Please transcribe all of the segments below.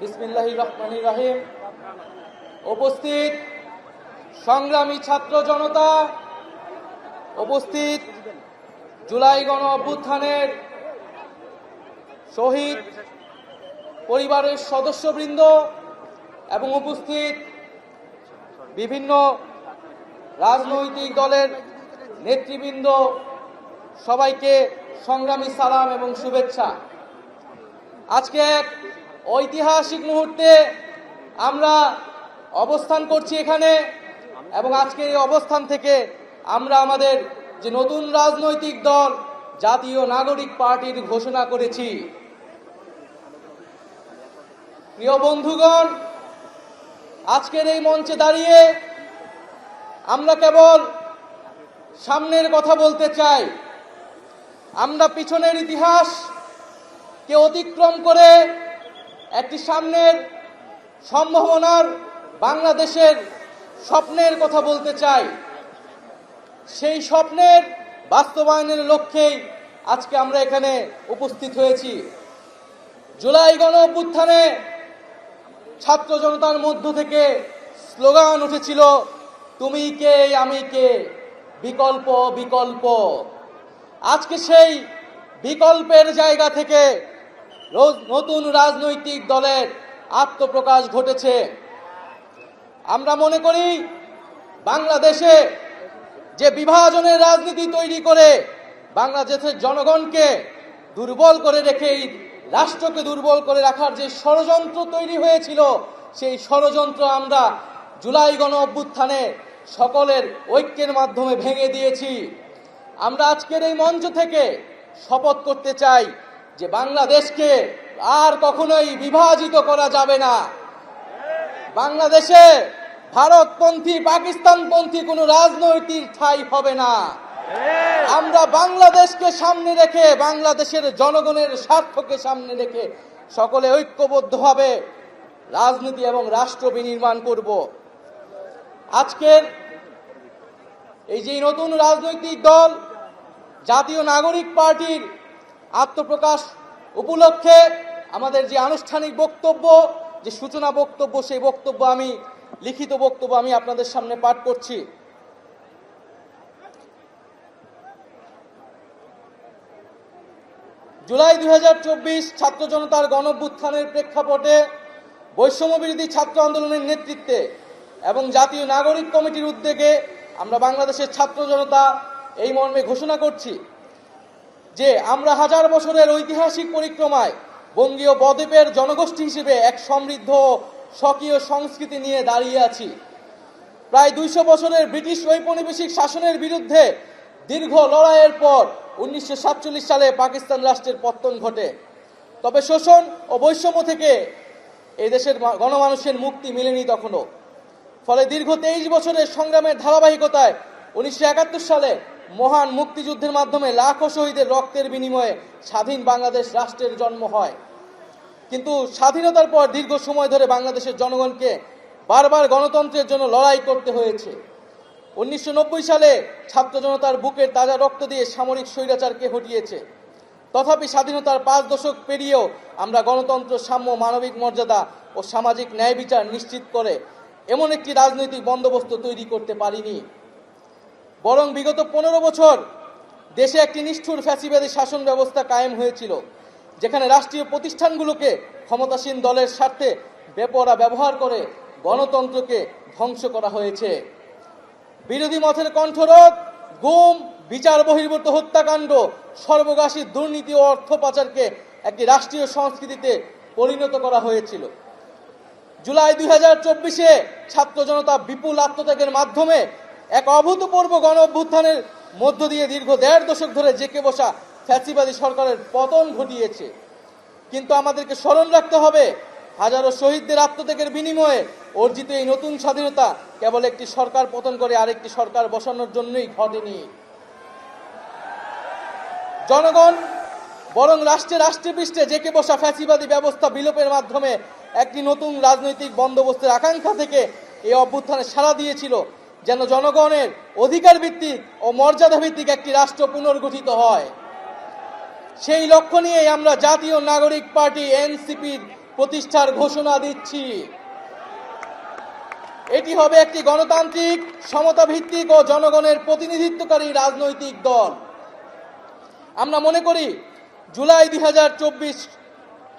বিসমিল্লাহির রহমানির রহিম। উপস্থিত সংগ্রামী ছাত্র জনতা, উপস্থিত জুলাই গণ অভ্যুত্থানের শহীদ পরিবারের সদস্যবৃন্দ এবং উপস্থিত বিভিন্ন রাজনৈতিক দলের নেতৃবৃন্দ, সবাইকে সংগ্রামী সালাম এবং শুভেচ্ছা। আজকে এক ঐতিহাসিক মুহূর্তে আমরা অবস্থান করছি এখানে, এবং আজকে এই অবস্থান থেকে আমরা আমাদের যে নতুন রাজনৈতিক দল জাতীয় নাগরিক পার্টির ঘোষণা করেছি। প্রিয় বন্ধুগণ, আজকের এই মঞ্চে দাঁড়িয়ে আমরা কেবল সামনের কথা বলতে চাই। আমরা পিছনের ইতিহাসকে অতিক্রম করে একটি সামনের সম্ভাবনার বাংলাদেশের স্বপ্নের কথা বলতে চাই। সেই স্বপ্নের বাস্তবায়নের লক্ষ্যেই আজকে আমরা এখানে উপস্থিত হয়েছি। জুলাই গণ অভ্যুত্থানে ছাত্র জনতার মধ্য থেকে স্লোগান উঠেছিল, তুমি কে আমি কে, বিকল্প বিকল্প। আজকে সেই বিকল্পের জায়গা থেকে নতুন রাজনৈতিক দলের আত্মপ্রকাশ ঘটেছে। আমরা মনে করি বাংলাদেশে যে বিভাজনের রাজনীতি তৈরি করে বাংলাদেশের জনগণকে দুর্বল করে রেখে এই রাষ্ট্রকে দুর্বল করে রাখার যে ষড়যন্ত্র তৈরি হয়েছিল, সেই ষড়যন্ত্র আমরা জুলাই গণ অভ্যুত্থানে সকলের ঐক্যের মাধ্যমে ভেঙে দিয়েছি। আমরা আজকের এই মঞ্চ থেকে শপথ করতে চাই যে বাংলাদেশকে আর কখনোই বিভাজিত করা যাবে না। বাংলাদেশে ভারতপন্থী পাকিস্তানপন্থী কোনো রাজনৈতিক ঠাঁই হবে না। আমরা বাংলাদেশকে সামনে রেখে, বাংলাদেশের জনগণের স্বার্থকে সামনে রেখে সকলে ঐক্যবদ্ধভাবে রাজনীতি এবং রাষ্ট্র বিনির্মাণ করব। আজকের এই যে নতুন রাজনৈতিক দল জাতীয় নাগরিক পার্টির আত্মপ্রকাশ উপলক্ষে আমাদের যে আনুষ্ঠানিক বক্তব্য, যে সূচনা বক্তব্য, সেই বক্তব্য লিখিত বক্তব্য আমি আপনাদের সামনে পাঠ করছি। জুলাই 2024 ছাত্র জনতার গণঅভ্যুত্থানের প্রেক্ষাপটে বৈষম্যবিরোধী ছাত্র আন্দোলনের নেতৃত্বে এবং জাতীয় নাগরিক কমিটির উদ্যোগে আমরা বাংলাদেশের ছাত্র জনতা এই মর্মে ঘোষণা করছি যে আমরা হাজার বছরের ঐতিহাসিক পরিক্রমায় বঙ্গীয় বদ্বীপের জনগোষ্ঠী হিসেবে এক সমৃদ্ধ স্বকীয় সংস্কৃতি নিয়ে দাঁড়িয়ে আছি। প্রায় 200 বছরের ব্রিটিশ ঔপনিবেশিক শাসনের বিরুদ্ধে দীর্ঘ লড়াইয়ের পর 1947 সালে পাকিস্তান রাষ্ট্রের পতন ঘটে। তবে শোষণ ও বৈষম্য থেকে এই দেশের গণমানুষের মুক্তি মেলেনি তখনও। ফলে দীর্ঘ 23 বছরের সংগ্রামের ধারাবাহিকতায় 1971 সালে মহান মুক্তিযুদ্ধের মাধ্যমে লাখো শহীদের রক্তের বিনিময়ে স্বাধীন বাংলাদেশ রাষ্ট্রের জন্ম হয়। কিন্তু স্বাধীনতার পর দীর্ঘ সময় ধরে বাংলাদেশের জনগণকে বারবার গণতন্ত্রের জন্য লড়াই করতে হয়েছে। 1990 সালে ছাত্র জনতার বুকের তাজা রক্ত দিয়ে সামরিক স্বৈরাচারকে হটিয়েছে। তথাপি স্বাধীনতার 5 দশক পেরিয়েও আমরা গণতন্ত্র, সাম্য, মানবিক মর্যাদা ও সামাজিক ন্যায় বিচার নিশ্চিত করে এমন একটি রাজনৈতিক বন্দোবস্ত তৈরি করতে পারিনি। বরং বিগত 15 বছর দেশে একটি নিষ্ঠুর ফ্যাসিবাদী শাসন ব্যবস্থা কায়েম হয়েছিল, যেখানে রাষ্ট্রীয় প্রতিষ্ঠানগুলোকে ক্ষমতাসীন দলের স্বার্থে বেপরোয়া ব্যবহার করে গণতন্ত্রকে ধ্বংস করা হয়েছে। বিরোধী মতের কণ্ঠরোধ, গুম, বিচার বহির্ভূত হত্যাকাণ্ড, সর্বগ্রাসী দুর্নীতি ও অর্থ পাচারকে একটি রাষ্ট্রীয় সংস্কৃতিতে পরিণত করা হয়েছিল। জুলাই 2024 ছাত্র জনতা বিপুল আত্মত্যাগের মাধ্যমে এক অভূতপূর্ব গণ অভ্যুত্থানের মধ্য দিয়ে দীর্ঘ 1.5 দশক ধরে জেঁকে বসা ফ্যাসিবাদী সরকারের পতন ঘটিয়েছে। কিন্তু আমাদেরকে স্মরণ রাখতে হবে, হাজারো শহীদদের আত্মত্যাগের বিনিময়ে অর্জিত এই নতুন স্বাধীনতা কেবল একটি সরকার পতন করে আরেকটি সরকার বসানোর জন্যই ঘটেনি। জনগণ বরং রাষ্ট্রে পৃষ্ঠে জেঁকে বসা ফ্যাসিবাদী ব্যবস্থা বিলোপের মাধ্যমে একটি নতুন রাজনৈতিক বন্দোবস্তের আকাঙ্ক্ষা থেকে এই অভ্যুত্থানে সাড়া দিয়েছিল, যেন জনগণের অধিকার ভিত্তিক ও মর্যাদা ভিত্তিক একটি রাষ্ট্র পুনর্গঠিত হয়। সেই লক্ষ্য নিয়ে আমরা জাতীয় নাগরিক পার্টি এনসিপির প্রতিষ্ঠার ঘোষণা দিচ্ছি। এটি হবে একটি গণতান্ত্রিক, সমতা ভিত্তিক ও জনগণের প্রতিনিধিত্বকারী রাজনৈতিক দল। আমরা মনে করি জুলাই 2024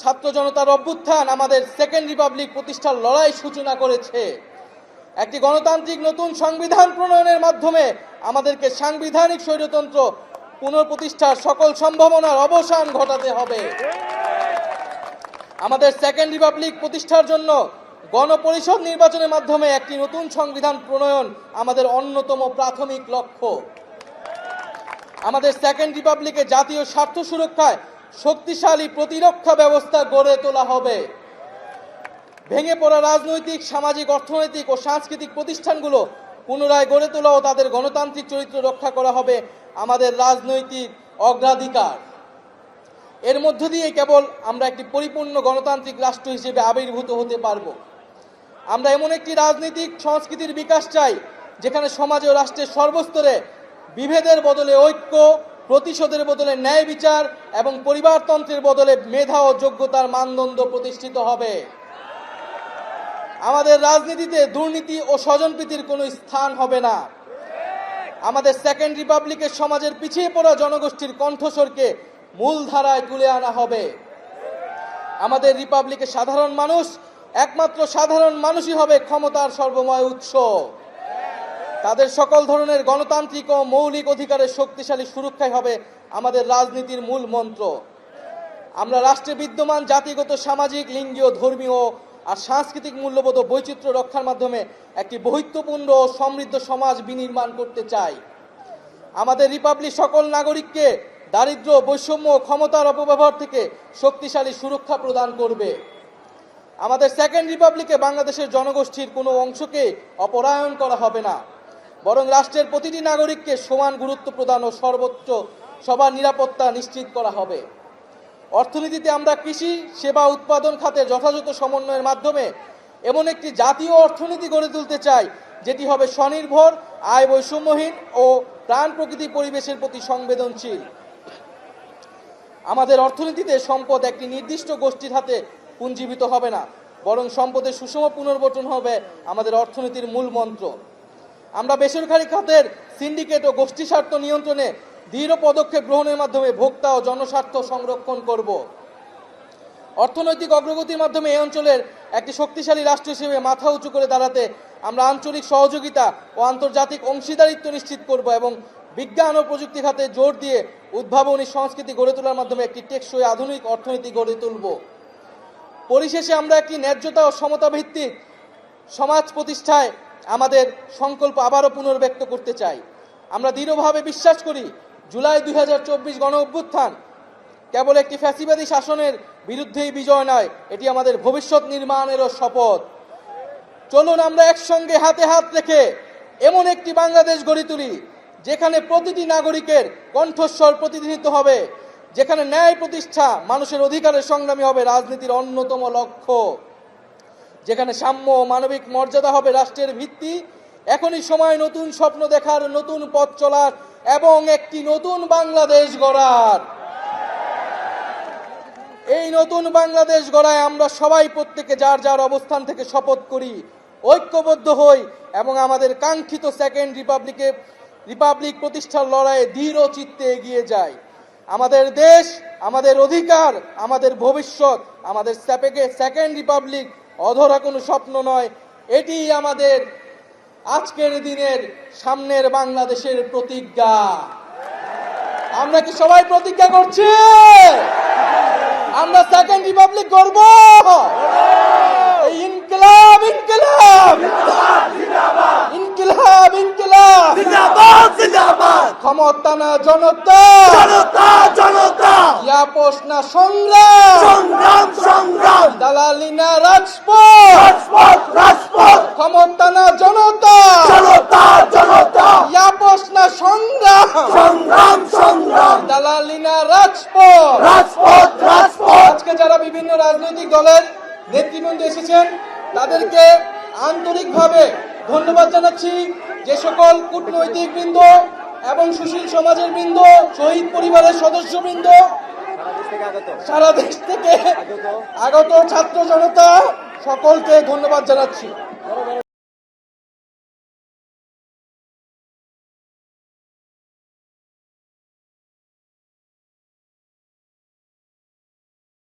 ছাত্র জনতার অভ্যুত্থান আমাদের সেকেন্ড রিপাবলিক প্রতিষ্ঠার লড়াই সূচনা করেছে। একটি গণতান্ত্রিক নতুন সংবিধান প্রণয়নের মাধ্যমে আমাদেরকে সাংবিধানিক স্বৈরতন্ত্র পুনঃপ্রতিষ্ঠার সকল সম্ভাবনার অবসান ঘটাতে হবে। আমাদের সেকেন্ড রিপাবলিক প্রতিষ্ঠার জন্য গণপরিষদ নির্বাচনের মাধ্যমে একটি নতুন সংবিধান প্রণয়ন আমাদের অন্যতম প্রাথমিক লক্ষ্য। আমাদের সেকেন্ড রিপাবলিকে জাতীয় স্বার্থ সুরক্ষায় শক্তিশালী প্রতিরক্ষা ব্যবস্থা গড়ে তোলা হবে। ভেঙে পড়া রাজনৈতিক, সামাজিক, অর্থনৈতিক ও সাংস্কৃতিক প্রতিষ্ঠানগুলো পুনরায় গড়ে তোলা ও তাদের গণতান্ত্রিক চরিত্র রক্ষা করা হবে আমাদের রাজনৈতিক অগ্রাধিকার। এর মধ্য দিয়ে কেবল আমরা একটি পরিপূর্ণ গণতান্ত্রিক রাষ্ট্র হিসেবে আবির্ভূত হতে পারব। আমরা এমন একটি রাজনৈতিক সংস্কৃতির বিকাশ চাই যেখানে সমাজে ও রাষ্ট্রের সর্বস্তরে বিভেদের বদলে ঐক্য, প্রতিশোধের বদলে ন্যায় বিচার এবং পরিবারতন্ত্রের বদলে মেধা ও যোগ্যতার মানদণ্ড প্রতিষ্ঠিত হবে। আমাদের রাজনীতিতে দুর্নীতি ও স্বজনপ্রীতির কোনো স্থান হবে না। আমাদের সেকেন্ড রিপাবলিকের সমাজের পিছিয়ে পড়া জনগোষ্ঠীর কণ্ঠস্বরকে মূলধারায় তুলে আনা হবে। আমাদের রিপাবলিকের সাধারণ মানুষ, একমাত্র সাধারণ মানুষই হবে ক্ষমতার সর্বময় উৎস। তাদের সকল ধরনের গণতান্ত্রিক ও মৌলিক অধিকারের শক্তিশালী সুরক্ষাই হবে আমাদের রাজনীতির মূল মন্ত্র। আমরা রাষ্ট্রে বিদ্যমান জাতিগত, সামাজিক, লিঙ্গীয়, ধর্মীয় আর সাংস্কৃতিক মূল্যবোধ ও বৈচিত্র্য রক্ষার মাধ্যমে একটি বৈচিত্র্যপূর্ণ ও সমৃদ্ধ সমাজ বিনির্মাণ করতে চাই। আমাদের রিপাবলিক সকল নাগরিককে দারিদ্র্য, বৈষম্য ও ক্ষমতার অপব্যবহার থেকে শক্তিশালী সুরক্ষা প্রদান করবে। আমাদের সেকেন্ড রিপাবলিকে বাংলাদেশের জনগোষ্ঠীর কোনো অংশকে অপরায়ণ করা হবে না, বরং রাষ্ট্রের প্রতিটি নাগরিককে সমান গুরুত্ব প্রদান ও সর্বোচ্চ সবার নিরাপত্তা নিশ্চিত করা হবে। অর্থনীতিতে আমরা কৃষি, সেবা, উৎপাদন খাতের যথাযথ সমন্বয়ের মাধ্যমে এমন একটি জাতীয় অর্থনীতি গড়ে তুলতে চাই যেটি হবে স্বনির্ভর, আয় বৈষম্যহীন ও প্রাণ প্রকৃতি পরিবেশের প্রতি সংবেদনশীল। আমাদের অর্থনীতিতে সম্পদ একটি নির্দিষ্ট গোষ্ঠীর হাতে পুঞ্জীভূত হবে না, বরং সম্পদের সুষম পুনর্বণ্টন হবে আমাদের অর্থনীতির মূল মন্ত্র। আমরা বেসরকারি খাতের সিন্ডিকেট ও গোষ্ঠী স্বার্থ নিয়ন্ত্রণে দৃঢ় পদক্ষেপ গ্রহণের মাধ্যমে ভোক্তা ও জনস্বার্থ সংরক্ষণ করব। অর্থনৈতিক অগ্রগতির মাধ্যমে এই অঞ্চলের একটি শক্তিশালী রাষ্ট্র হিসেবে মাথা উঁচু করে দাঁড়াতে আমরা আঞ্চলিক সহযোগিতা ও আন্তর্জাতিক অংশীদারিত্ব নিশ্চিত করব এবং বিজ্ঞান ও প্রযুক্তি খাতে জোর দিয়ে উদ্ভাবনী সংস্কৃতি গড়ে তোলার মাধ্যমে একটি টেকসই আধুনিক অর্থনীতি গড়ে তুলব। পরিশেষে আমরা একটি ন্যায্যতা ও সমতা ভিত্তিক সমাজ প্রতিষ্ঠায় আমাদের সংকল্প আবারও পুনর্ব্যক্ত করতে চাই। আমরা দৃঢ়ভাবে বিশ্বাস করি জুলাই 2024 গণ অভ্যুত্থান কেবল একটি ফ্যাসিবাদী শাসনের বিরুদ্ধেই বিজয় নয়, এটি আমাদের ভবিষ্যৎ নির্মাণেরও শপথ। চলুন আমরা একসঙ্গে হাতে হাত রেখে এমন একটি বাংলাদেশ গড়ে তুলি যেখানে প্রতিটি নাগরিকের কণ্ঠস্বর প্রতিনিধিত্ব হবে, যেখানে ন্যায় প্রতিষ্ঠা, মানুষের অধিকারের সংগ্রামী হবে রাজনীতির অন্যতম লক্ষ্য, যেখানে সাম্য ও মানবিক মর্যাদা হবে রাষ্ট্রের ভিত্তি। এখনই সময় নতুন স্বপ্ন দেখার, নতুন পথ চলার এবং একটি নতুন বাংলাদেশ গড়ার। এই নতুন বাংলাদেশ গড়ায় আমরা সবাই প্রত্যেকে যার যার অবস্থান থেকে শপথ করি, ঐক্যবদ্ধ হই এবং আমাদের কাঙ্ক্ষিত সেকেন্ড রিপাবলিক প্রতিষ্ঠার লড়াইয়ে দৃঢ় চিত্তে এগিয়ে যাই। আমাদের দেশ, আমাদের অধিকার, আমাদের ভবিষ্যৎ, আমাদের সেকেন্ড রিপাবলিক অধরা কোনো স্বপ্ন নয়, এটি আমাদের আজকের দিনের সামনের বাংলাদেশের প্রতিজ্ঞা। আমরা কি সবাই প্রতিজ্ঞা করছি আমরা সেকেন্ড রিপাবলিক গড়ব? ইনকিলাব ইনকিলাব ইনকিলাব ইনকিলাব জিন্দাবাদ জিন্দাবাদ। ক্ষমতা না জনতা, জনতা জনতা। আপোষ না সংগ্রাম, সংগ্রাম সংগ্রাম। দালালি না রাজপথ, রাজপথ রাজপথ। ক্ষমতা না জনতা, জনতা জনতা। আপোষ না সংগ্রাম, সংগ্রাম সংগ্রাম। দালালি না রাজপথ, রাজপথ রাজপথ। আজকে যারা বিভিন্ন রাজনৈতিক দলের নেতৃবৃন্দ এসেছেন তাদেরকে আন্তরিকভাবে ধন্যবাদ জানাচ্ছি। যে সকল কূটনৈতিক বৃন্দ এবং সুশীল সমাজের বৃন্দ, শহীদ পরিবারের সদস্যবৃন্দ, সারা দেশ থেকে আগত ছাত্র জনতা সকলকে ধন্যবাদ জানাচ্ছি।